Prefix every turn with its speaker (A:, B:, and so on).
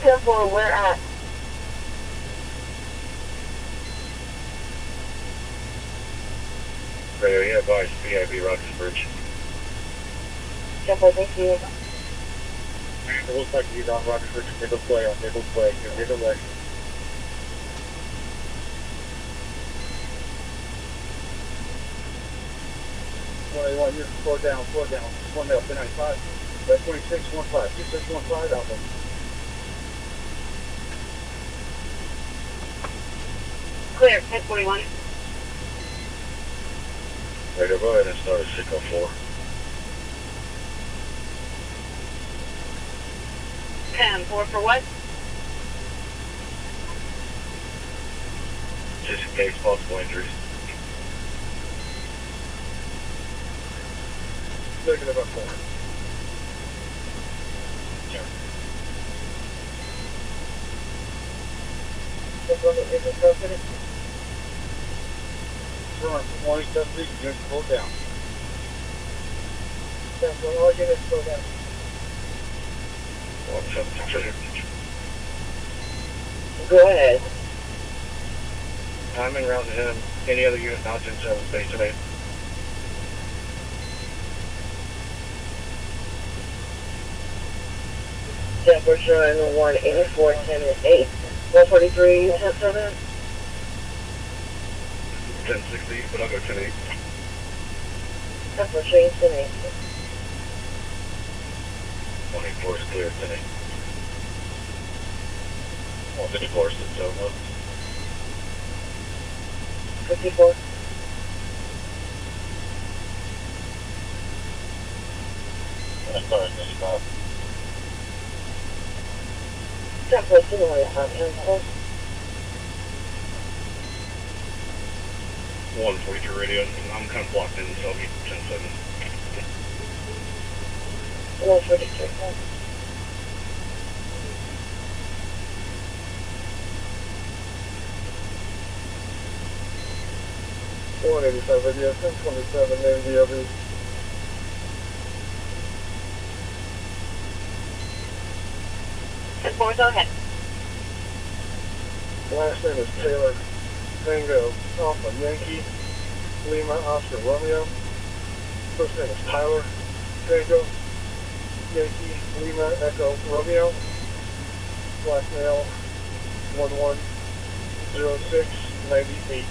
A: 10-4, where at?
B: Radio, yeah, advise PIB Rogers Bridge.
A: 10-4, thank you.
B: It looks like he's on Rogers Bridge. Table play on table play. You're table play. Well, you're slow down. 1 mile, 1095. 2615. 2615 out there.
A: Clear, 1041.
B: Radio, go ahead and start at 604.
A: 10-4 for what?
B: Just in case possible injuries. Negative up 4. Yeah. Run, 20 subsidy, units pulled down. All units pulled down.
A: Go ahead.
B: I'm en route to him. Any other unit not in 7 space today?
A: Temperature in 184, 10 and 8. 143, 10-7.
B: 1060, but I'll go 10-8.
A: Temperature 10 8.
B: 184 is clear, 10-8. 154 is so low.
A: 54.
B: Sorry, 55.
A: Temperature 10
B: 142 radio. I'm kind of blocked in, so I'll be 10-7.
A: 143.
B: 187 radio, 1027 in the other.
A: Go ahead.
B: Last name is Taylor. Tango Alpha Yankee Lima Oscar Romeo. First name is Tyler. Tango Yankee Lima Echo Romeo. Black male 110698.